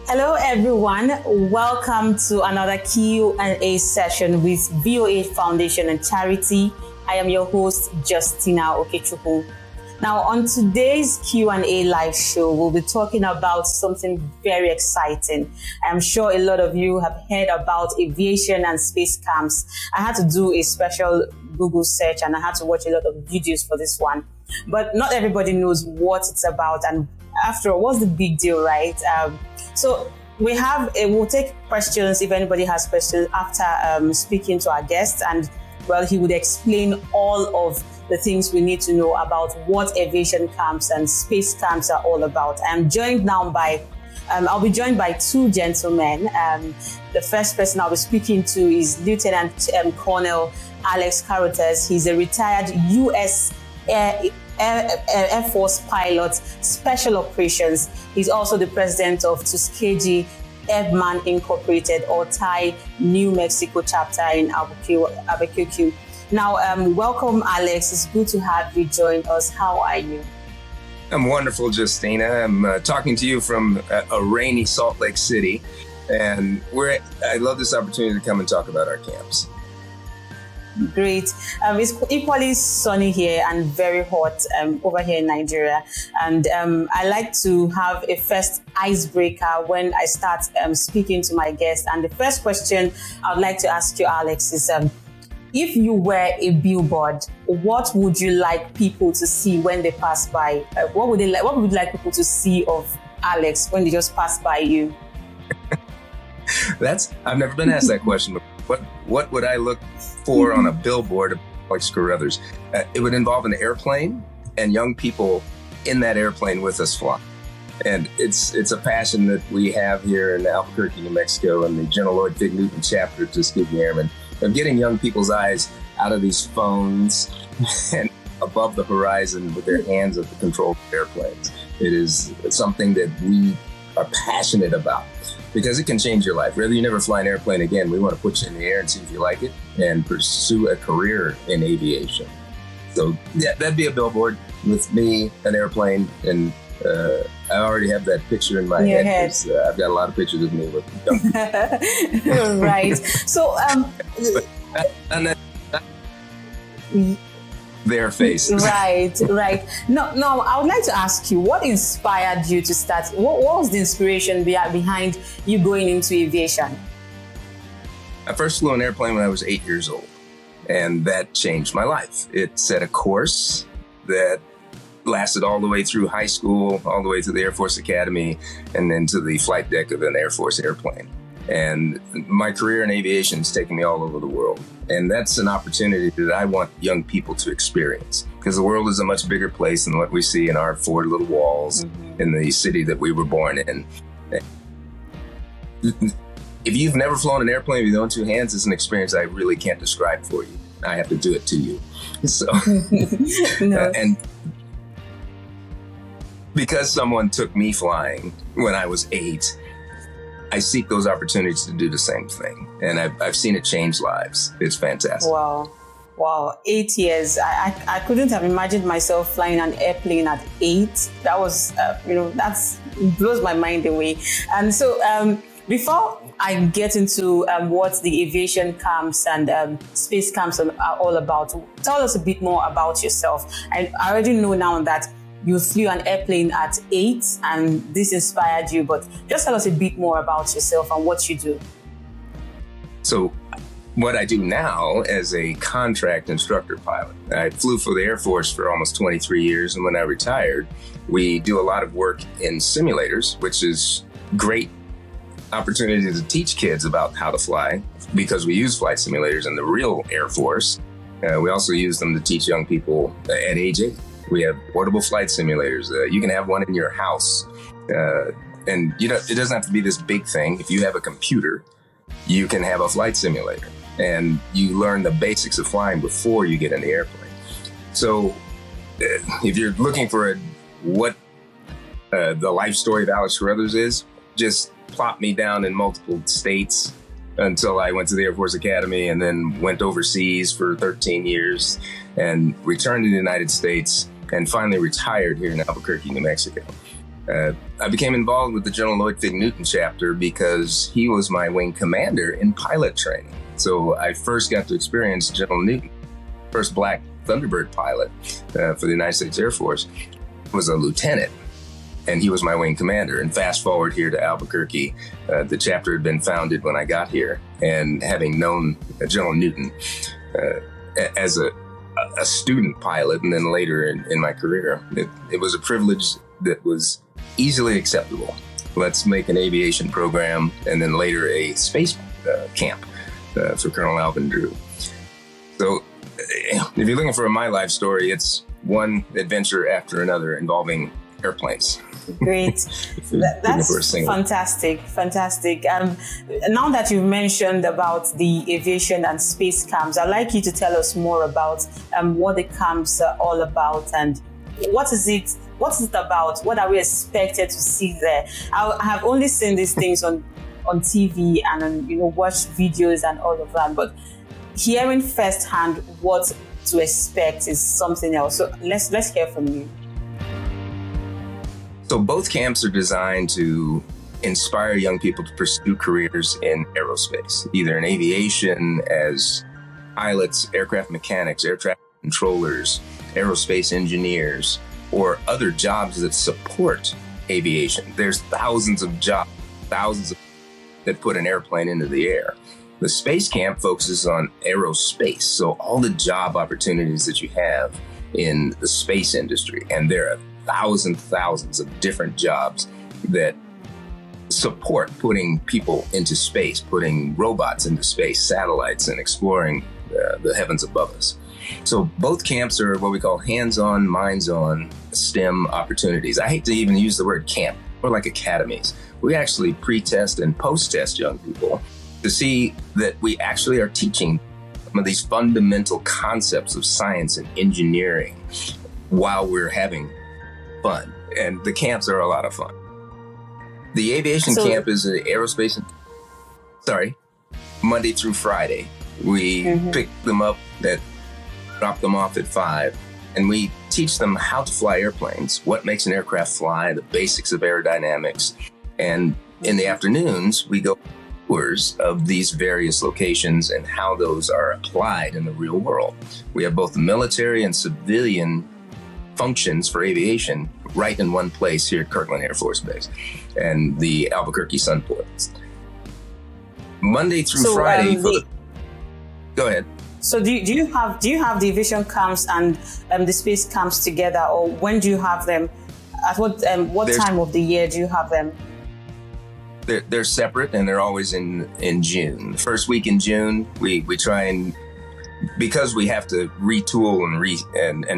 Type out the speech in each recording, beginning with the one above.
Hello everyone, welcome to another Q&A session with VOA Foundation and Charity. I am your host, Justina Okechukwu. Now on today's Q&A live show, we'll be talking about something very exciting. I'm sure a lot of you have heard about aviation and space camps. I had to do a special Google search and I had to watch a lot of videos for this one. But not everybody knows what it's about, and after all, what's the big deal, right? So we'll take questions if anybody has questions after speaking to our guest, and well, he would explain all of the things we need to know about what aviation camps and space camps are all about. I'm joined now by, I'll be joined by two gentlemen. The first person I'll be speaking to is Lieutenant Colonel Alex Carothers. He's a retired U.S. Air Force pilot, Special Operations. He's also the president of Tuskegee Airman Incorporated, or TAI NM Chapter in Albuquerque. Now, welcome, Alex. It's good to have you join us. How are you? I'm wonderful, Justina. I'm talking to you from a rainy Salt Lake City, and I love this opportunity to come and talk about our camps. Great. It's equally sunny here and very hot over here in Nigeria. And I like to have a first icebreaker when I start speaking to my guests. And the first question I would like to ask you, Alex, is if you were a billboard, what would you like people to see when they pass by? What would you like people to see of Alex when they just pass by you? I've never been asked that question before. What would I look for on a billboard of Alex Carothers? It would involve an airplane and young people in that airplane with us flying. And it's a passion that we have here in Albuquerque, New Mexico, and the General Lloyd Fig Newton chapter of Tuskegee Airmen, of getting young people's eyes out of these phones and above the horizon with their hands at the control of airplanes. It is something that we are passionate about, because it can change your life. Whether you never fly an airplane again, we want to put you in the air and see if you like it and pursue a career in aviation. So yeah, that'd be a billboard with me, an airplane, and I already have that picture in my head. I've got a lot of pictures of me with young people. Right. So, and then their faces. Right. No, I would like to ask you, what inspired you to start? What was the inspiration behind you going into aviation? I first flew an airplane when I was 8 years old, and that changed my life. It set a course that lasted all the way through high school, all the way to the Air Force Academy, and then to the flight deck of an Air Force airplane. And my career in aviation has taken me all over the world. And that's an opportunity that I want young people to experience, because the world is a much bigger place than what we see in our four little walls in the city that we were born in. If you've never flown an airplane with your own two hands, it's an experience I really can't describe for you. I have to do it to you. So, No. And because someone took me flying when I was 8, I seek those opportunities to do the same thing. And I've seen it change lives. It's fantastic. Wow. 8 years. I couldn't have imagined myself flying an airplane at 8. That was, it blows my mind away. And so before I get into what the aviation camps and space camps are all about, tell us a bit more about yourself. I already know now that you flew an airplane at 8 and this inspired you, but just tell us a bit more about yourself and what you do. So what I do now as a contract instructor pilot, I flew for the Air Force for almost 23 years. And when I retired, we do a lot of work in simulators, which is great opportunity to teach kids about how to fly, because we use flight simulators in the real Air Force. We also use them to teach young people at age 8. We have portable flight simulators. You can have one in your house. And it doesn't have to be this big thing. If you have a computer, you can have a flight simulator, and you learn the basics of flying before you get in the airplane. So if you're looking for what the life story of Alex Carothers is, just plop me down in multiple states until I went to the Air Force Academy, and then went overseas for 13 years and returned to the United States, and finally retired here in Albuquerque, New Mexico. I became involved with the General Lloyd Newton chapter because he was my wing commander in pilot training. So I first got to experience General Newton, first Black Thunderbird pilot for the United States Air Force, was a lieutenant, and he was my wing commander. And fast forward here to Albuquerque, the chapter had been founded when I got here, and having known General Newton as a student pilot, and then later in my career, it was a privilege that was easily acceptable. Let's make an aviation program, and then later a space camp for Colonel Alvin Drew. So if you're looking for a my life story, it's one adventure after another involving airplanes. Great. That's fantastic. Now that you've mentioned about the aviation and space camps, I'd like you to tell us more about what the camps are all about, and what is it about? What are we expected to see there? I have only seen these things on TV and watched videos and all of that, but hearing firsthand what to expect is something else. So let's hear from you. So both camps are designed to inspire young people to pursue careers in aerospace, either in aviation as pilots, aircraft mechanics, air traffic controllers, aerospace engineers, or other jobs that support aviation. There's thousands of jobs, that put an airplane into the air. The space camp focuses on aerospace, so all the job opportunities that you have in the space industry, and there are thousands of different jobs that support putting people into space, putting robots into space, satellites, and exploring the heavens above us. So both camps are what we call hands-on, minds-on STEM opportunities. I hate to even use the word camp, or like academies. We actually pre-test and post-test young people to see that we actually are teaching some of these fundamental concepts of science and engineering while we're having fun. And the camps are a lot of fun. The aviation camp is an aerospace, Monday through Friday. We pick them up drop them off at 5, and we teach them how to fly airplanes, what makes an aircraft fly, the basics of aerodynamics. And in the afternoons, we go tours of these various locations and how those are applied in the real world. We have both the military and civilian functions for aviation right in one place here at Kirtland Air Force Base and the Albuquerque Sunports. Monday through Friday. Go ahead. So do you have the aviation camps and the space camps together, or when do you have them? At what time of the year do you have them? They're separate, and they're always in June. The first week in June, we try and, because we have to retool and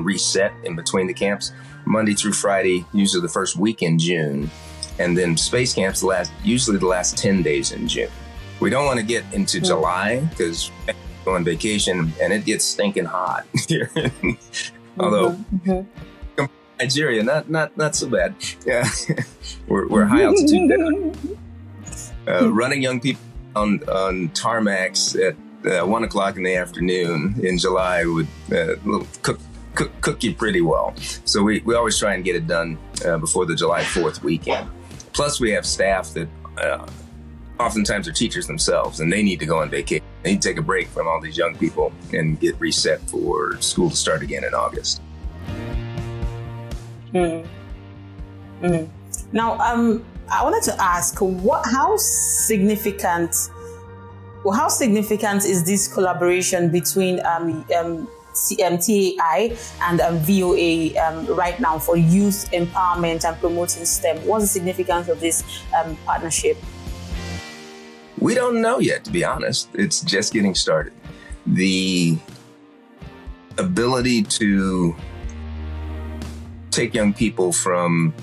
reset in between the camps, Monday through Friday, usually the first week in June, and then space camps usually the last 10 days in June. We don't want to get into July because we go on vacation and it gets stinking hot here. Although Nigeria, not so bad. Yeah, we're high altitude down. Running young people on tarmacs at 1 o'clock in the afternoon in July would cook you pretty well. So we always try and get it done before the July 4th weekend. Plus, we have staff that oftentimes are teachers themselves, and they need to go on vacation. They need to take a break from all these young people and get reset for school to start again in August. Now, I wanted to ask, how significant is this collaboration between TAI and VOA right now for youth empowerment and promoting STEM? What's the significance of this partnership? We don't know yet, to be honest. It's just getting started. The ability to take young people from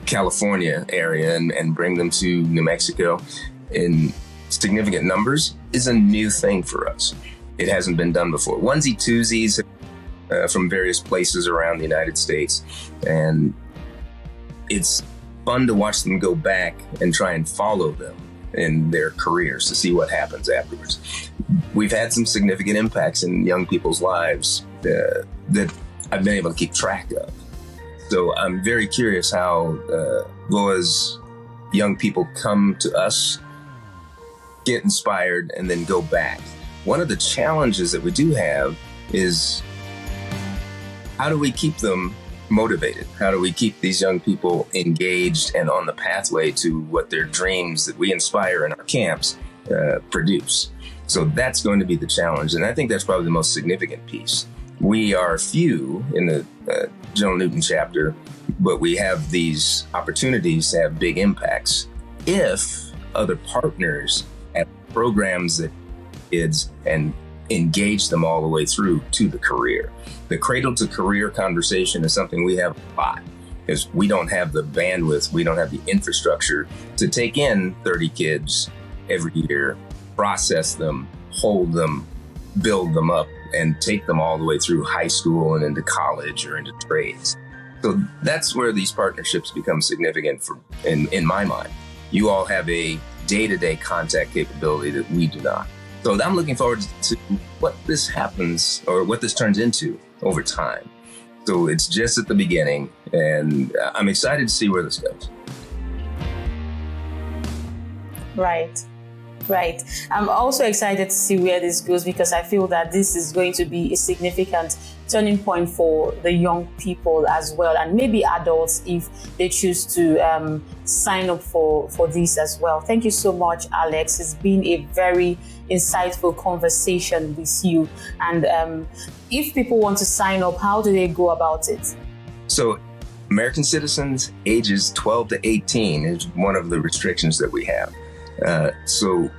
California area and bring them to New Mexico in significant numbers is a new thing for us. It hasn't been done before. Onesie-twosies from various places around the United States, and it's fun to watch them go back and try and follow them in their careers to see what happens afterwards. We've had some significant impacts in young people's lives that I've been able to keep track of. So I'm very curious how VOA's young people come to us, get inspired, and then go back. One of the challenges that we do have is how do we keep them motivated? How do we keep these young people engaged and on the pathway to what their dreams that we inspire in our camps produce? So that's going to be the challenge. And I think that's probably the most significant piece. We are few in the General Newton chapter, but we have these opportunities to have big impacts if other partners have programs that kids and engage them all the way through to the career. The cradle to career conversation is something we have a lot, because we don't have the bandwidth, we don't have the infrastructure to take in 30 kids every year, process them, hold them, build them up, and take them all the way through high school and into college or into trades. So that's where these partnerships become significant in my mind. You all have a day-to-day contact capability that we do not. So I'm looking forward to what this happens or what this turns into over time. So it's just at the beginning, and I'm excited to see where this goes. Right. I'm also excited to see where this goes, because I feel that this is going to be a significant turning point for the young people as well, and maybe adults if they choose to sign up for this as well. Thank you so much, Alex. It's been a very insightful conversation with you. And if people want to sign up, how do they go about it? So American citizens ages 12 to 18 is one of the restrictions that we have. So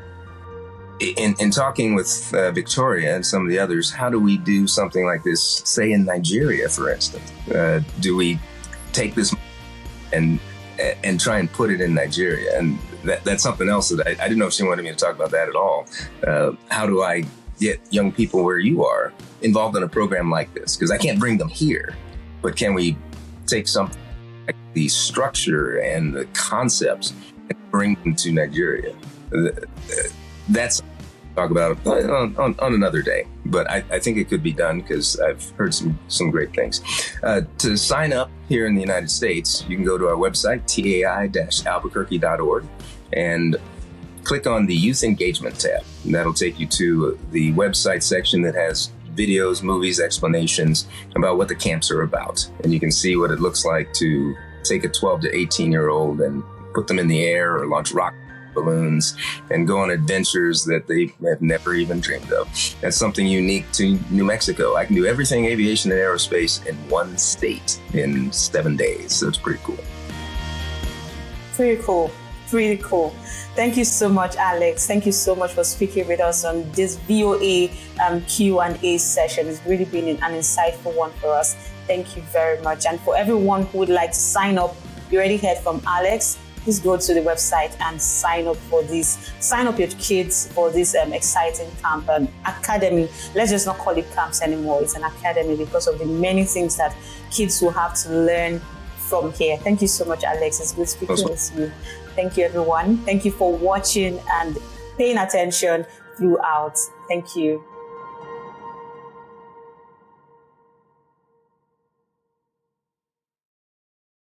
in talking with Victoria and some of the others, how do we do something like this, say in Nigeria, for instance? Do we take this and try and put it in Nigeria? And that's something else that I didn't know if she wanted me to talk about that at all. How do I get young people where you are involved in a program like this? Because I can't bring them here, but can we take something like the structure and the concepts and bring them to Nigeria? That's talk about it on another day, but I think it could be done because I've heard some great things. To sign up here in the United States, you can go to our website, TAI-Albuquerque.org, and click on the Youth Engagement tab. And that'll take you to the website section that has videos, movies, explanations about what the camps are about. And you can see what it looks like to take a 12 to 18-year-old and put them in the air or launch rocket balloons and go on adventures that they have never even dreamed of. That's something unique to New Mexico. I can do everything aviation and aerospace in one state in 7 days. So it's pretty cool. Pretty cool. Thank you so much, Alex. Thank you so much for speaking with us on this VOA Q&A session. It's really been an insightful one for us. Thank you very much. And for everyone who would like to sign up, you already heard from Alex. Please go to the website and sign up for this. Sign up your kids for this exciting camp and academy. Let's just not call it camps anymore. It's an academy because of the many things that kids will have to learn from here. Thank you so much, Alex. It's good speaking with you. Thank you, everyone. Thank you for watching and paying attention throughout. Thank you.